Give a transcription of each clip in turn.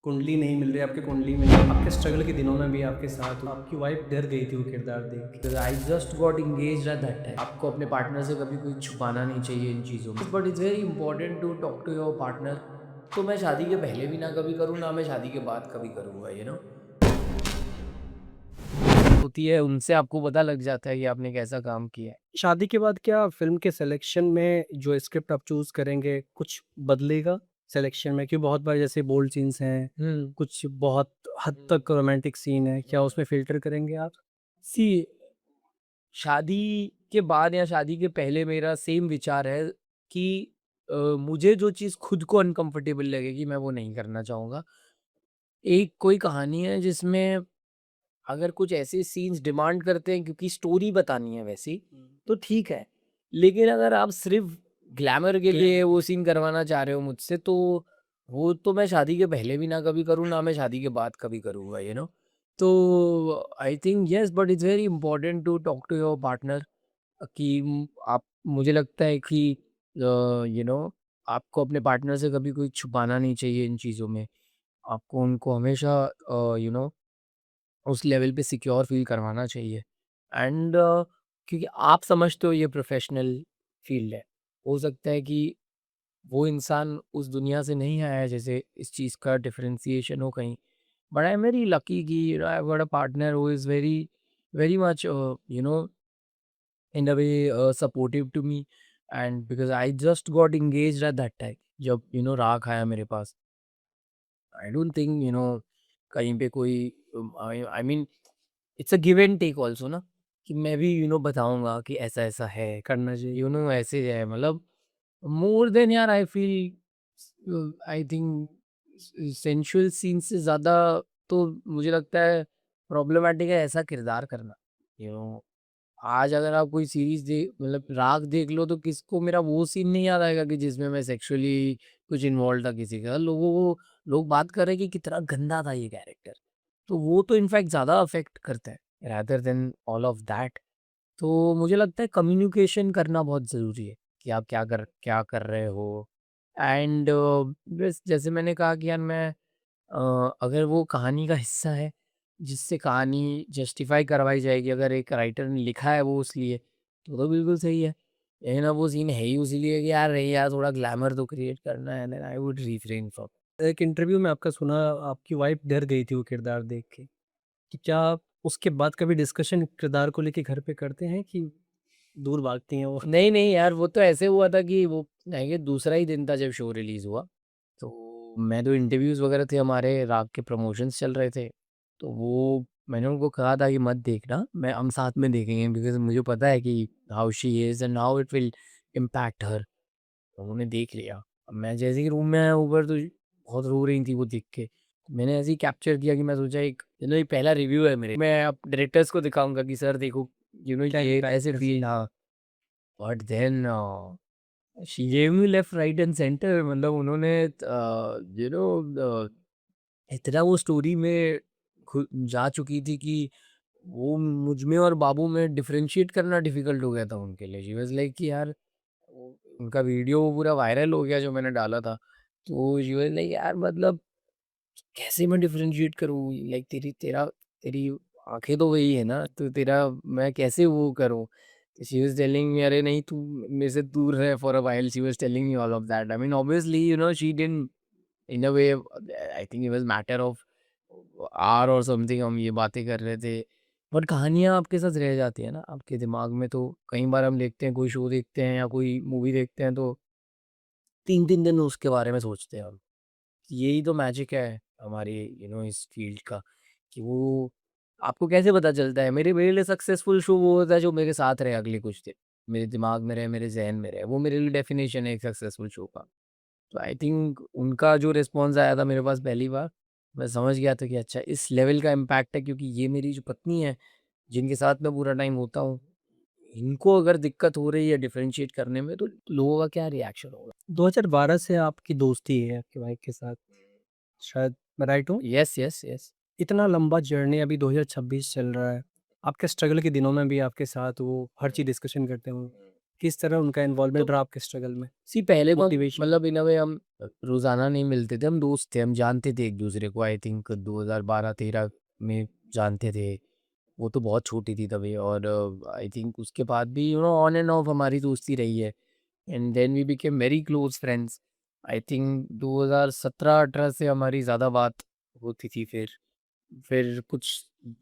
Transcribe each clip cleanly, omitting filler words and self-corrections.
कुंडली नहीं मिल रही, आपकी कुंडली में नहीं, आपके स्ट्रगल के दिनों में भी आपके साथ हो, आपकी वाइफ डर गई थी वो किरदार देख के। Because I just got engage at that time. आपको अपने पार्टनर से कभी कुछ छुपाना नहीं चाहिए इन चीज़ों में, but it's very important to talk to your partner. तो मैं शादी के पहले भी ना कभी करूँ, ना मैं शादी के बाद कभी करूँगा, होती है उनसे आपको पता लग जाता है कि आपने कैसा काम किया है। शादी के बाद क्या फ़िल्म के सिलेक्शन में जो स्क्रिप्ट आप चूज़ करेंगे, कुछ बदलेगा सिलेक्शन में? क्योंकि बहुत बार जैसे बोल्ड सीन्स हैं, हम्म। कुछ बहुत हद तक रोमांटिक सीन है, क्या उसमें फ़िल्टर करेंगे आप? सी, शादी के बाद या शादी के पहले मेरा सेम विचार है कि मुझे जो चीज़ खुद को अनकंफर्टेबल लगेगी मैं वो नहीं करना चाहूँगा। एक कोई कहानी है जिसमें अगर कुछ ऐसे सीन्स डिमांड करते हैं क्योंकि स्टोरी बतानी है वैसी, तो ठीक है। लेकिन अगर आप सिर्फ़ ग्लैमर के लिए वो सीन करवाना चाह रहे हो मुझसे, तो वो तो मैं शादी के पहले भी ना कभी करूँ, ना मैं शादी के बाद कभी करूँगा। तो I think yes, but it's very important to talk to your partner कि आप मुझे लगता है कि आपको अपने पार्टनर से कभी कुछ छुपाना नहीं चाहिए इन चीज़ों में। आपको उनको हमेशा उस लेवल पे सिक्योर फ़ील करवाना चाहिए। एंड क्योंकि आप समझते हो ये प्रोफ़ेशनल फ़ील्ड है। हो सकता है कि वो इंसान उस दुनिया से नहीं आया है जैसे इस चीज़ का डिफ़रेंशिएशन हो कहीं। But I am very lucky कि I got a partner who is very very much in a way supportive to me, and because I just got engaged at that time जब राख आया मेरे पास। आई डोंट थिंक कहीं पे कोई I mean it's a give and take also ना, कि मैं भी बताऊंगा कि ऐसा ऐसा है, करना चाहिए। ऐसे है, मतलब मोर देन यार I feel I think sensual scene से ज़्यादा तो मुझे लगता है प्रॉब्लमैटिक है ऐसा किरदार करना। यू नो आज अगर आप कोई सीरीज़ मतलब राख देख लो, तो किसको मेरा वो सीन नहीं याद आएगा कि जिसमें मैं सेक्सुअली कुछ इन्वॉल्व था किसी के साथ। लोग बात कर रहे हैं कि कितना गंदा था ये कैरेक्टर। तो वो तो इनफैक्ट ज़्यादा अफ़ेक्ट करता है rather than all of that. तो मुझे लगता है कम्युनिकेशन करना बहुत ज़रूरी है कि आप क्या कर रहे हो। एंड बस जैसे मैंने कहा कि यार मैं अगर वो कहानी का हिस्सा है जिससे कहानी जस्टिफाई करवाई जाएगी, अगर एक राइटर ने लिखा है वो उसलिए, तो बिल्कुल सही है। लेकिन अब वो सीन है ही उसी लिए कि यार नहीं यार, थोड़ा ग्लैमर तो क्रिएट करना है, then I would refrain from. एक इंटरव्यू में आपका सुना, आपकी वाइफ डर गई थी वो किरदार देख के, कि क्या आप उसके बाद कभी डिस्कशन किरदार को लेके घर पे करते हैं कि दूर भागती हैं वो? नहीं, नहीं यार, वो तो ऐसे हुआ था कि वो ये दूसरा ही दिन था जब शो रिलीज़ हुआ। तो मैं तो इंटरव्यूज़ वगैरह थे हमारे, राग के प्रमोशंस चल रहे थे। तो वो मैंने उनको कहा था कि मत देखना, मैं हम साथ में देखेंगे बिकॉज़ मुझे पता है कि how she is and how it will impact her. तो उन्होंने देख लिया। अब मैं जैसे ही रूम में आया ऊपर, तो बहुत रो रही थी वो देख के। मैंने ऐसे ही कैप्चर किया कि मैं सोचा एक ये पहला रिव्यू है मेरे, मैं अब डायरेक्टर्स को दिखाऊँगा कि सर देखो क्या ये इम्पैक्ट ऐसे कर फ़ील, सकता हाँ। But then she gave me left right and centre, मतलब उन्होंने इतना वो स्टोरी में जा चुकी थी कि वो मुझ में और बाबू में डिफरेंशिएट करना डिफिकल्ट हो गया था उनके लिए। शी वाज लाइक कि यार उनका वीडियो पूरा वायरल हो गया जो मैंने डाला था। तो शी वाज लाइक यार मतलब कैसे मैं डिफरेंशिएट करूँ, लाइक तेरी आंखें तो वही है ना, तो तेरा मैं कैसे वो करूँ। शी वाज टेलिंग मी अरे नहीं तू मेरे से दूर रह for a while, she was telling me all of that. I mean obviously she didn't in a way, I think it was matter of hour or something, हम ये बातें कर रहे थे। बट कहानियाँ आपके साथ रह जाती है ना आपके दिमाग में। तो कई बार हम देखते हैं, कोई शो देखते हैं या कोई मूवी देखते हैं, तो 3-3 दिन उसके बारे में सोचते हैं हम। यही तो मैजिक है हमारी इस फील्ड का, कि वो आपको कैसे पता चलता है। मेरे लिए सक्सेसफुल शो वो होता है जो मेरे साथ रहे अगले कुछ दिन, मेरे दिमाग में रहे, मेरे ज़हन में रहे। वो मेरे लिए डेफ़िनेशन है एक सक्सेसफुल शो का। तो आई थिंक उनका जो रिस्पॉन्स आया था मेरे पास पहली बार, मैं समझ गया था कि अच्छा इस लेवल का इम्पैक्ट है, क्योंकि ये मेरी जो पत्नी है, जिनके साथ मैं पूरा टाइम होता हूँ, इनको अगर दिक्कत हो रही है डिफरेंशिएट करने में, तो लोगों का क्या रिएक्शन होगा? 2012 से आपकी दोस्ती है आपकी वाइफ के साथ, शायद मैं राइट हूँ? Yes, yes, yes. इतना लंबा जर्नी अभी 2026 चल रहा है। आपके स्ट्रगल के दिनों में भी आपके साथ वो हर चीज़ डिस्कशन करते होंगे। किस तरह उनका इन्वॉल्वमेंट तो रहा आपके स्ट्रगल में? सी पहले तो मोटिवेशन? मतलब इन अ वे हम रोज़ाना नहीं मिलते थे, हम दोस्त थे, हम जानते थे एक-दूसरे को। आई थिंक 2012-13 में जानते थे। वो तो बहुत छोटी थी तभी, और आई थिंक उसके बाद भी ऑन एंड ऑफ हमारी दोस्ती रही है, and then we became very close friends. I think 2017-18 से हमारी ज़्यादा बात होती थी। फिर कुछ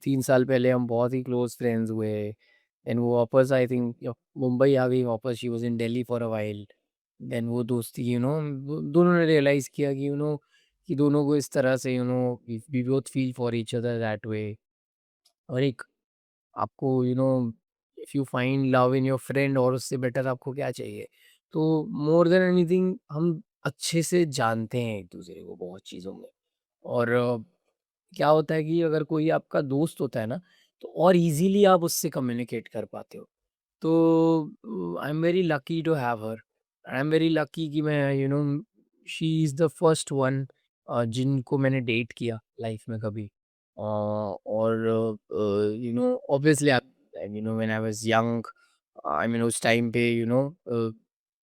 3 साल पहले हम बहुत ही क्लोज फ्रेंड्स हुए। देन वो वापस आई थिंक मुंबई आ गई वापस, she was in Delhi for a while. Then वो दोस्ती दोनों ने रियलाइज़ किया कि कि दोनों को इस तरह से we both feel for each other that way. और एक आपको if you find love in your friend, और उससे बेटर आपको क्या चाहिए। तो मोर देन एनीथिंग हम अच्छे से जानते हैं एक दूसरे को बहुत चीज़ों में। और क्या होता है कि अगर कोई आपका दोस्त होता है ना, तो और इजीली आप उससे कम्युनिकेट कर पाते हो। तो I am very lucky to have her. I am very lucky कि मैं she is the first one जिनको मैंने डेट किया लाइफ में कभी। और obviously when I was young, I mean उस टाइम पे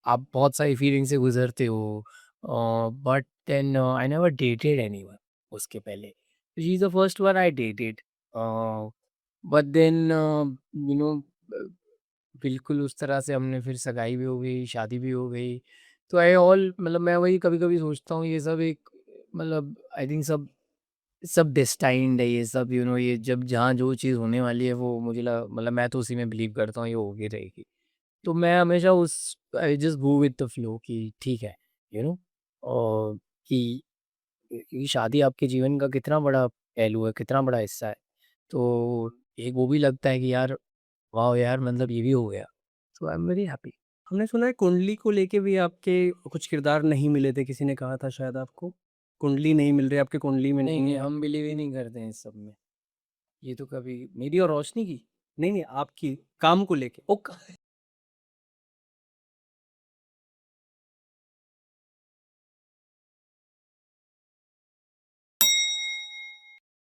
आप बहुत सारी फीलिंग से गुजरते हो, but then I never dated anyone उसके पहले। She is the first one I dated. But then you know बिल्कुल उस तरह से हमने फिर सगाई भी हो गई, शादी भी हो गई। तो आई ऑल मतलब मैं वही कभी-कभी सोचता हूँ, ये सब एक मतलब आई थिंक सब सब डेस्टाइन्ड है ये सब। ये जब जहाँ जो चीज़ होने वाली है वो मुझे मतलब मैं तो उसी में बिलीव करता हूँ, ये होगी रहेगी। तो मैं हमेशा उस I just go with the flow कि ठीक है, यू नो और कि शादी आपके जीवन का कितना बड़ा पहलू है, कितना बड़ा हिस्सा है। तो एक वो भी लगता है कि यार वाओ यार, मतलब ये भी हो गया। सो आई एम वेरी हैप्पी। हमने सुना है कुंडली को लेके भी आपके कुछ किरदार नहीं मिले थे, किसी ने कहा था शायद आपको, कुंडली नहीं मिल रही, आपकी कुंडली में नहीं, नहीं नहीं, है। हम बिलीव ही नहीं करते हैं इस सब में। ये तो कभी मेरी और रोशनी की नहीं, नहीं, आपकी काम को लेके। ओ